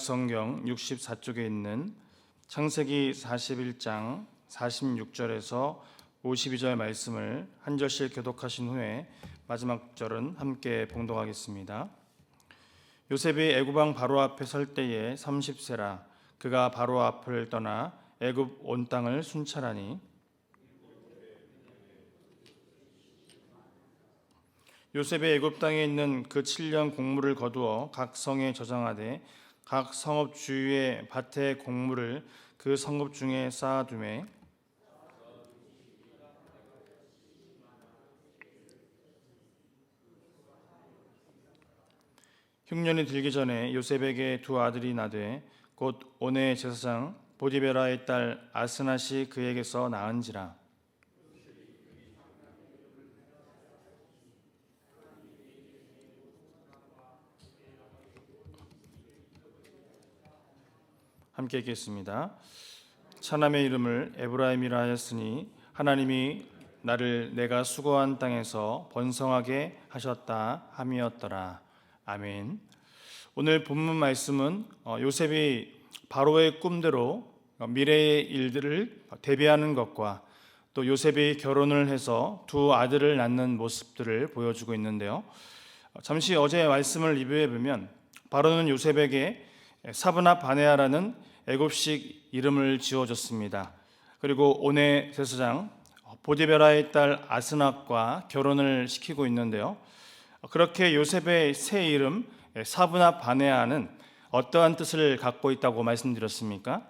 구약성경 64쪽에 있는 창세기 41장 46절에서 52절 말씀을 한 절씩 교독하신 후에 마지막 절은 함께 봉독하겠습니다. 요셉이 애굽 왕 바로 앞에 설 때에 30세라. 그가 바로 앞을 떠나 애굽 온 땅을 순찰하니 요셉이 애굽 땅에 있는 그 7년 곡물을 거두어 각 성에 저장하되 각 성읍 주위의 밭의 곡물을 그 성읍 중에 쌓아두매 흉년이 들기 전에 요셉에게 두 아들이 나되 곧 온의 제사장 보디베라의 딸 아스낫이 그에게서 낳은지라. 함께 읽겠습니다. 차남의 이름을 에브라임이라 하였으니 하나님이 나를 내가 수고한 땅에서 번성하게 하셨다 함이었더라. 아멘. 오늘 본문 말씀은 요셉이 바로의 꿈대로 미래의 일들을 대비하는 것과 또 요셉이 결혼을 해서 두 아들을 낳는 모습들을 보여주고 있는데요. 잠시 어제의 말씀을 리뷰해 보면 바로는 요셉에게 사브나 바네아라는 애굽식 이름을 지어줬습니다. 그리고 온의 제사장 보디베라의 딸 아스낫과 결혼을 시키고 있는데요. 그렇게 요셉의 새 이름 사브나 바네아는 어떠한 뜻을 갖고 있다고 말씀드렸습니까?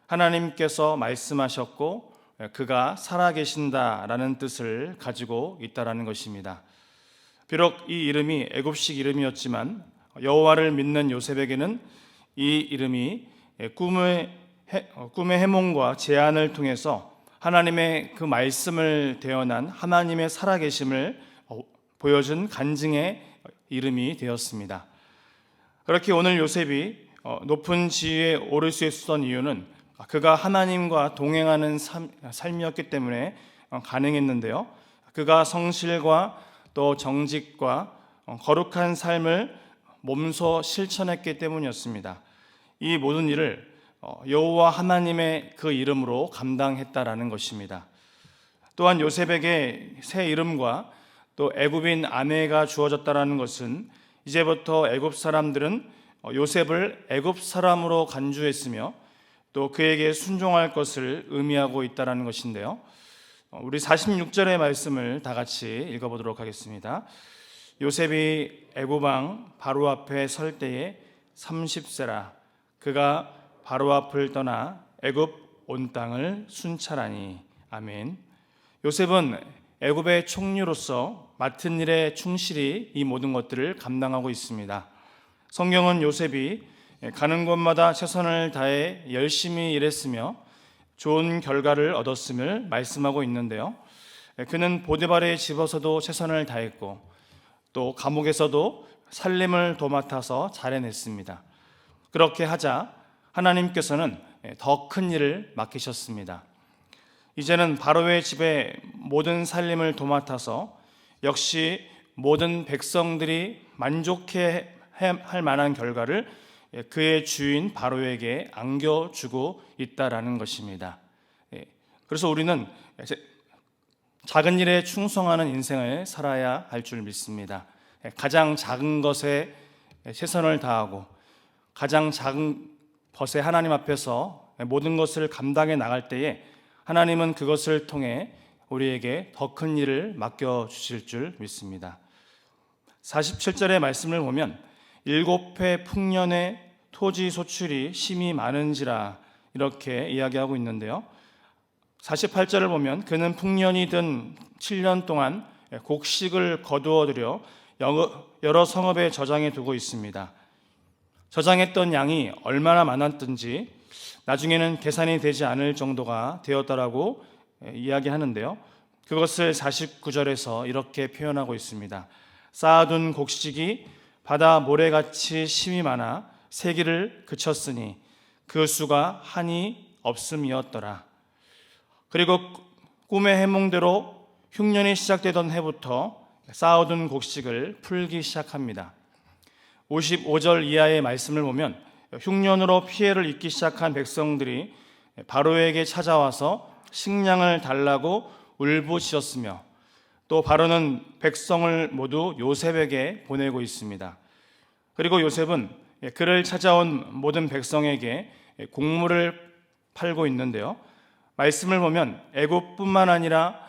하나님께서 말씀하셨고 그가 살아계신다라는 뜻을 가지고 있다라는 것입니다. 비록 이 이름이 애굽식 이름이었지만 여호와를 믿는 요셉에게는 이 이름이 꿈의 해몽과 제안을 통해서 하나님의 그 말씀을 대언한 하나님의 살아계심을 보여준 간증의 이름이 되었습니다. 그렇게 오늘 요셉이 높은 지위에 오를 수 있었던 이유는 그가 하나님과 동행하는 삶이었기 때문에 가능했는데요. 그가 성실과 또 정직과 거룩한 삶을 몸소 실천했기 때문이었습니다. 이 모든 일을 여호와 하나님의 그 이름으로 감당했다라는 것입니다. 또한 요셉에게 새 이름과 또 애굽인 아내가 주어졌다라는 것은 이제부터 애굽 사람들은 요셉을 애굽 사람으로 간주했으며 또 그에게 순종할 것을 의미하고 있다라는 것인데요. 우리 46절의 말씀을 다 같이 읽어보도록 하겠습니다. 요셉이 애굽 왕 바로 앞에 설 때에 30세라. 그가 바로 앞을 떠나 애굽 온 땅을 순찰하니. 아멘. 요셉은 애굽의 총리로서 맡은 일에 충실히 이 모든 것들을 감당하고 있습니다. 성경은 요셉이 가는 곳마다 최선을 다해 열심히 일했으며 좋은 결과를 얻었음을 말씀하고 있는데요. 그는 보디발의 집에서도 최선을 다했고 또 감옥에서도 살림을 도맡아서 잘 해냈습니다. 그렇게 하자 하나님께서는 더 큰 일을 맡기셨습니다. 이제는 바로의 집에 모든 살림을 도맡아서 역시 모든 백성들이 만족해 할 만한 결과를 그의 주인 바로에게 안겨주고 있다라는 것입니다. 그래서 우리는 작은 일에 충성하는 인생을 살아야 할 줄 믿습니다. 가장 작은 것에 최선을 다하고 가장 작은 것에 하나님 앞에서 모든 것을 감당해 나갈 때에 하나님은 그것을 통해 우리에게 더 큰 일을 맡겨주실 줄 믿습니다. 47절의 말씀을 보면 7해 풍년에 토지 소출이 심히 많은지라 이렇게 이야기하고 있는데요. 48절을 보면 그는 풍년이 든 7년 동안 곡식을 거두어들여 여러 성읍에 저장해 두고 있습니다. 저장했던 양이 얼마나 많았든지 나중에는 계산이 되지 않을 정도가 되었다라고 이야기하는데요. 그것을 49절에서 이렇게 표현하고 있습니다. 쌓아둔 곡식이 바다 모래같이 심이 많아 세기를 그쳤으니 그 수가 한이 없음이었더라. 그리고 꿈의 해몽대로 흉년이 시작되던 해부터 쌓아둔 곡식을 풀기 시작합니다. 55절 이하의 말씀을 보면 흉년으로 피해를 입기 시작한 백성들이 바로에게 찾아와서 식량을 달라고 울부짖었으며, 또 바로는 백성을 모두 요셉에게 보내고 있습니다. 그리고 요셉은 그를 찾아온 모든 백성에게 곡물을 팔고 있는데요, 말씀을 보면 애굽뿐만 아니라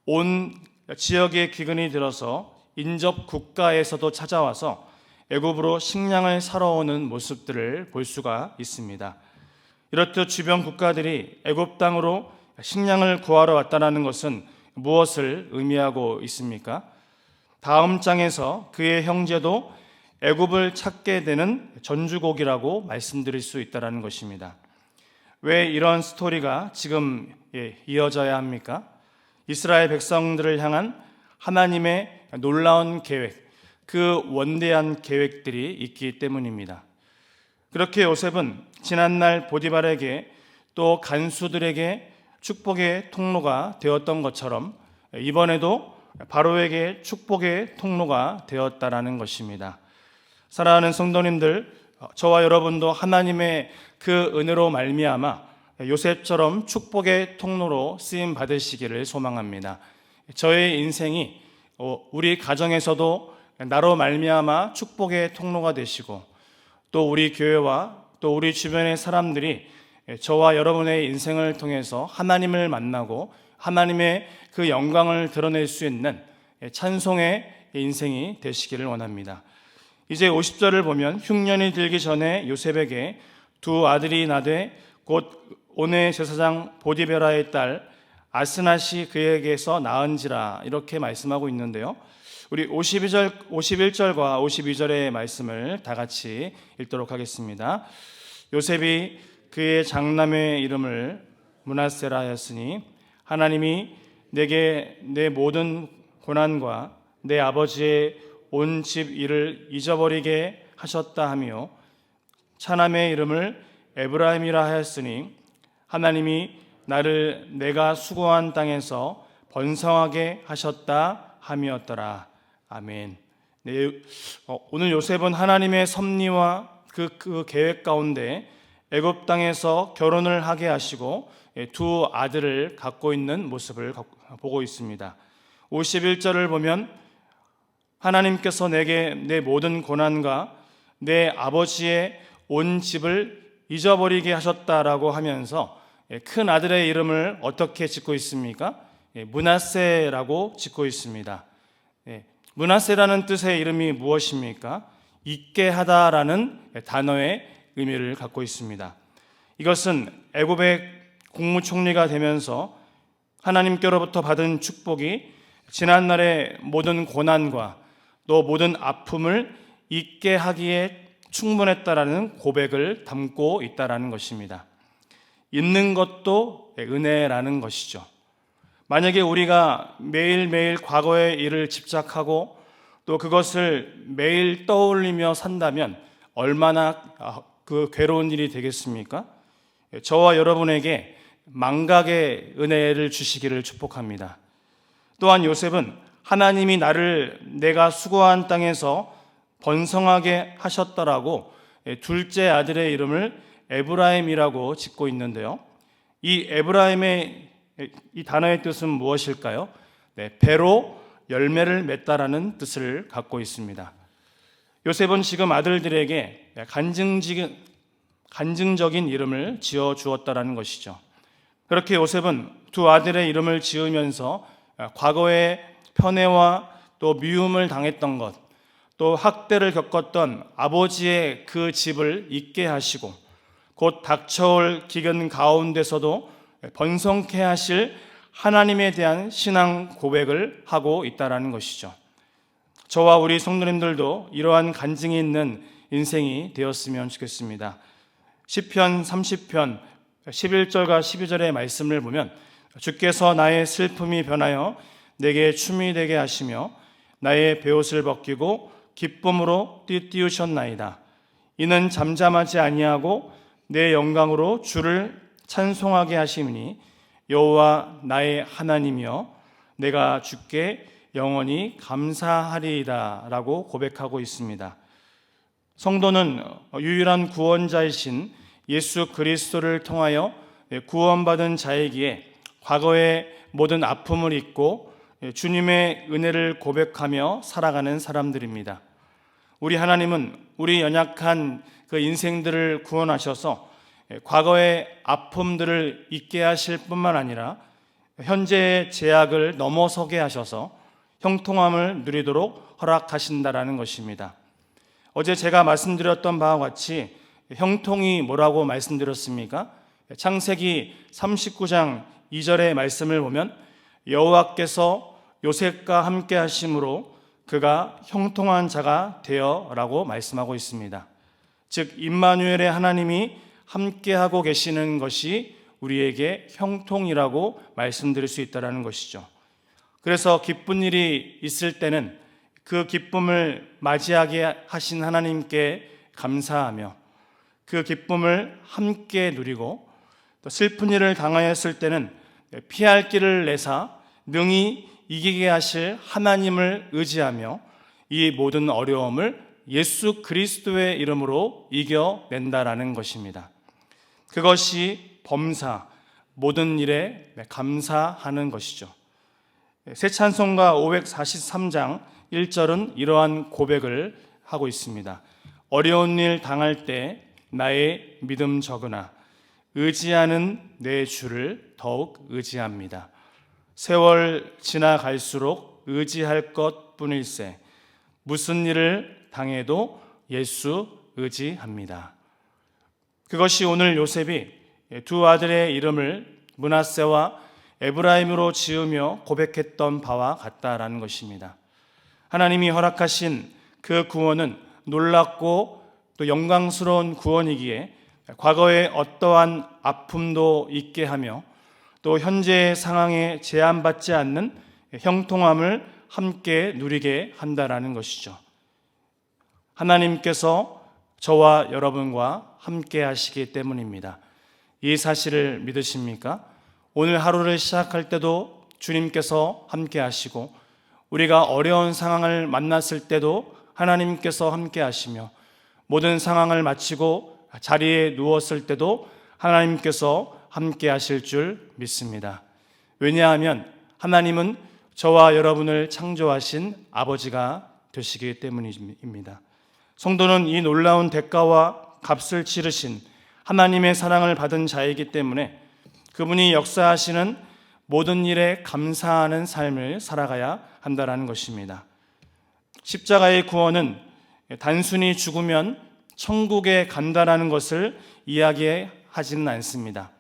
온 지역에 기근이 들어서 인접 국가에서도 찾아와서 애굽으로 식량을 사러 오는 모습들을 볼 수가 있습니다. 이렇듯 주변 국가들이 애굽 땅으로 식량을 구하러 왔다는 것은 무엇을 의미하고 있습니까? 다음 장에서 그의 형제도 애굽을 찾게 되는 전주곡이라고 말씀드릴 수 있다는 것입니다. 왜 이런 스토리가 지금 이어져야 합니까? 이스라엘 백성들을 향한 하나님의 놀라운 계획, 그 원대한 계획들이 있기 때문입니다. 그렇게 요셉은 지난날 보디발에게 또 간수들에게 축복의 통로가 되었던 것처럼 이번에도 바로에게 축복의 통로가 되었다라는 것입니다. 사랑하는 성도님들, 저와 여러분도 하나님의 그 은혜로 말미암아 요셉처럼 축복의 통로로 쓰임 받으시기를 소망합니다. 저의 인생이 우리 가정에서도 나로 말미암아 축복의 통로가 되시고, 또 우리 교회와 또 우리 주변의 사람들이 저와 여러분의 인생을 통해서 하나님을 만나고 하나님의 그 영광을 드러낼 수 있는 찬송의 인생이 되시기를 원합니다. 이제 50절을 보면 흉년이 들기 전에 요셉에게 두 아들이 나되 곧 오네 제사장 보디베라의 딸 아스낫이 그에게서 낳은지라, 이렇게 말씀하고 있는데요, 우리 51절과 52절의 말씀을 다 같이 읽도록 하겠습니다. 요셉이 그의 장남의 이름을 므낫세라 하였으니 하나님이 내게 내 모든 고난과 내 아버지의 온 집 일을 잊어버리게 하셨다 하며, 차남의 이름을 에브라임이라 하였으니 하나님이 나를 내가 수고한 땅에서 번성하게 하셨다 함이었더라. 아멘. 네, 오늘 요셉은 하나님의 섭리와 그 계획 가운데 애굽 땅에서 결혼을 하게 하시고 두 아들을 갖고 있는 모습을 보고 있습니다. 51절을 보면 하나님께서 내게 내 모든 고난과 내 아버지의 온 집을 잊어버리게 하셨다라고 하면서 큰 아들의 이름을 어떻게 짓고 있습니까? 므낫세라고 짓고 있습니다. 므낫세라는 뜻의 이름이 무엇입니까? 잊게 하다라는 단어의 의미를 갖고 있습니다. 이것은 애굽의 국무총리가 되면서 하나님께로부터 받은 축복이 지난날의 모든 고난과 또 모든 아픔을 잊게 하기에 충분했다라는 고백을 담고 있다라는 것입니다. 잊는 것도 은혜라는 것이죠. 만약에 우리가 매일매일 과거의 일을 집착하고 또 그것을 매일 떠올리며 산다면 얼마나 그 괴로운 일이 되겠습니까? 저와 여러분에게 망각의 은혜를 주시기를 축복합니다. 또한 요셉은 하나님이 나를 내가 수고한 땅에서 번성하게 하셨더라고 둘째 아들의 이름을 에브라임이라고 짓고 있는데요, 이 에브라임의 이 단어의 뜻은 무엇일까요? 배로 열매를 맺다라는 뜻을 갖고 있습니다. 요셉은 지금 아들들에게 간증적인 이름을 지어 주었다라는 것이죠. 그렇게 요셉은 두 아들의 이름을 지으면서 과거의 편애와 또 미움을 당했던 것, 또 학대를 겪었던 아버지의 그 집을 잊게 하시고 곧 닥쳐올 기근 가운데서도 번성케 하실 하나님에 대한 신앙 고백을 하고 있다는 것이죠. 저와 우리 성도님들도 이러한 간증이 있는 인생이 되었으면 좋겠습니다. 시편 30편 11절과 12절의 말씀을 보면 주께서 나의 슬픔이 변하여 내게 춤이 되게 하시며 나의 베옷을 벗기고 기쁨으로 띠띠우셨나이다. 이는 잠잠하지 아니하고 내 영광으로 주를 찬송하게 하시니 여호와 나의 하나님이여 내가 주께 영원히 감사하리이다 라고 고백하고 있습니다. 성도는 유일한 구원자이신 예수 그리스도를 통하여 구원받은 자이기에 과거의 모든 아픔을 잊고 주님의 은혜를 고백하며 살아가는 사람들입니다. 우리 하나님은 우리 연약한 그 인생들을 구원하셔서 과거의 아픔들을 잊게 하실 뿐만 아니라 현재의 제약을 넘어서게 하셔서 형통함을 누리도록 허락하신다라는 것입니다. 어제 제가 말씀드렸던 바와 같이 형통이 뭐라고 말씀드렸습니까? 창세기 39장 2절의 말씀을 보면 여호와께서 요셉과 함께 하심으로 그가 형통한 자가 되어라고 말씀하고 있습니다. 즉 임마누엘의 하나님이 함께하고 계시는 것이 우리에게 형통이라고 말씀드릴 수 있다는 것이죠. 그래서 기쁜 일이 있을 때는 그 기쁨을 맞이하게 하신 하나님께 감사하며 그 기쁨을 함께 누리고, 또 슬픈 일을 당하였을 때는 피할 길을 내사 능히 이기게 하실 하나님을 의지하며 이 모든 어려움을 예수 그리스도의 이름으로 이겨낸다라는 것입니다. 그것이 범사, 모든 일에 감사하는 것이죠. 새 찬송가 543장 1절은 이러한 고백을 하고 있습니다. 어려운 일 당할 때 나의 믿음 적으나 의지하는 내 주를 더욱 의지합니다. 세월 지나갈수록 의지할 것뿐일세 무슨 일을 당해도 예수 의지합니다. 그것이 오늘 요셉이 두 아들의 이름을 므낫세와 에브라임으로 지으며 고백했던 바와 같다라는 것입니다. 하나님이 허락하신 그 구원은 놀랍고 또 영광스러운 구원이기에 과거의 어떠한 아픔도 잊게 하며 또 현재의 상황에 제한받지 않는 형통함을 함께 누리게 한다라는 것이죠. 하나님께서 저와 여러분과 함께 하시기 때문입니다. 이 사실을 믿으십니까? 오늘 하루를 시작할 때도 주님께서 함께 하시고, 우리가 어려운 상황을 만났을 때도 하나님께서 함께 하시며, 모든 상황을 마치고 자리에 누웠을 때도 하나님께서 함께 하실 줄 믿습니다. 왜냐하면 하나님은 저와 여러분을 창조하신 아버지가 되시기 때문입니다. 성도는 이 놀라운 대가와 값을 치르신 하나님의 사랑을 받은 자이기 때문에 그분이 역사하시는 모든 일에 감사하는 삶을 살아가야 한다는 것입니다. 십자가의 구원은 단순히 죽으면 천국에 간다라는 것을 이야기하지는 않습니다.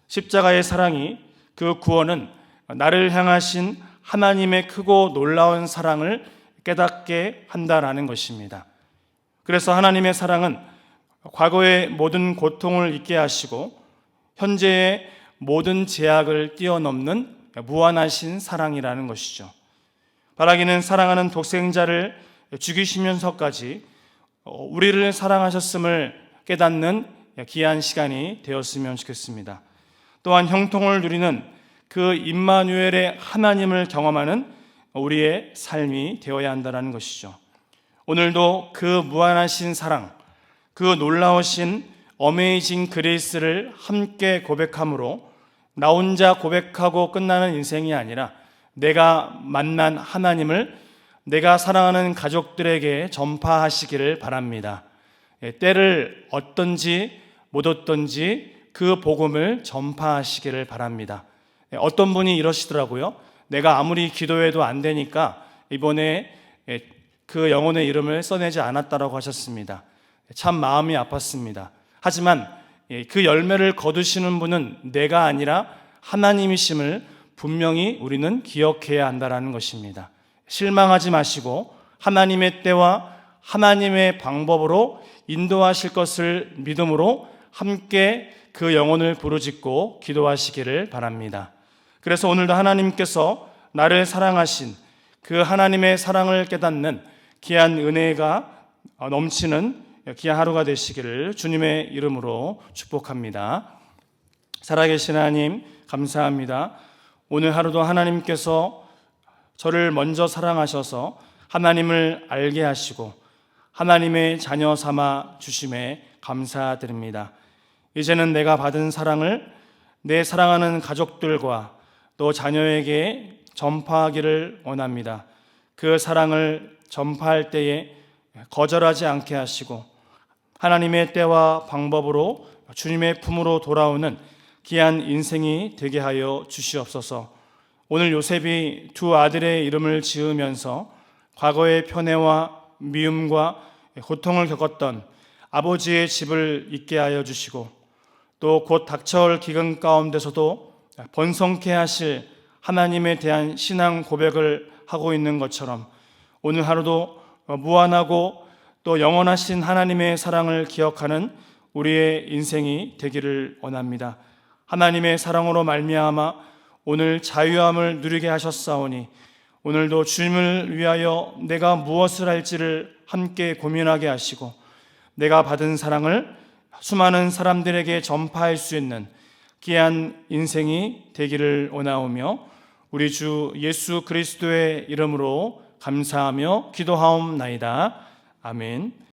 십자가의 사랑이, 그 구원은 나를 향하신 하나님의 크고 놀라운 사랑을 깨닫게 한다라는 것입니다. 그래서 하나님의 사랑은 과거의 모든 고통을 잊게 하시고 현재의 모든 제약을 뛰어넘는 무한하신 사랑이라는 것이죠. 바라기는 사랑하는 독생자를 죽이시면서까지 우리를 사랑하셨음을 깨닫는 귀한 시간이 되었으면 좋겠습니다. 또한 형통을 누리는 그 임마누엘의 하나님을 경험하는 우리의 삶이 되어야 한다는 것이죠. 오늘도 그 무한하신 사랑, 그 놀라우신 어메이징 그레이스를 함께 고백함으로 나 혼자 고백하고 끝나는 인생이 아니라 내가 만난 하나님을 내가 사랑하는 가족들에게 전파하시기를 바랍니다. 때를 얻든지 못 얻든지 그 복음을 전파하시기를 바랍니다. 어떤 분이 이러시더라고요. 내가 아무리 기도해도 안 되니까 이번에 그 영혼의 이름을 써내지 않았다라고 하셨습니다. 참 마음이 아팠습니다. 하지만 그 열매를 거두시는 분은 내가 아니라 하나님이심을 분명히 우리는 기억해야 한다는 것입니다. 실망하지 마시고 하나님의 때와 하나님의 방법으로 인도하실 것을 믿음으로 함께 그 영혼을 부르짖고 기도하시기를 바랍니다. 그래서 오늘도 하나님께서 나를 사랑하신 그 하나님의 사랑을 깨닫는 귀한 은혜가 넘치는 귀한 하루가 되시기를 주님의 이름으로 축복합니다. 살아계신 하나님 감사합니다. 오늘 하루도 하나님께서 저를 먼저 사랑하셔서 하나님을 알게 하시고 하나님의 자녀 삼아 주심에 감사드립니다. 이제는 내가 받은 사랑을 내 사랑하는 가족들과 또 자녀에게 전파하기를 원합니다. 그 사랑을 전파할 때에 거절하지 않게 하시고 하나님의 때와 방법으로 주님의 품으로 돌아오는 귀한 인생이 되게 하여 주시옵소서. 오늘 요셉이 두 아들의 이름을 지으면서 과거의 편애와 미움과 고통을 겪었던 아버지의 집을 잊게 하여 주시고 또 곧 닥쳐올 기근 가운데서도 번성케 하실 하나님에 대한 신앙 고백을 하고 있는 것처럼 오늘 하루도 무한하고 또 영원하신 하나님의 사랑을 기억하는 우리의 인생이 되기를 원합니다. 하나님의 사랑으로 말미암아 오늘 자유함을 누리게 하셨사오니 오늘도 주님을 위하여 내가 무엇을 할지를 함께 고민하게 하시고 내가 받은 사랑을 수많은 사람들에게 전파할 수 있는 귀한 인생이 되기를 원하오며 우리 주 예수 그리스도의 이름으로 감사하며 기도하옵나이다. 아멘.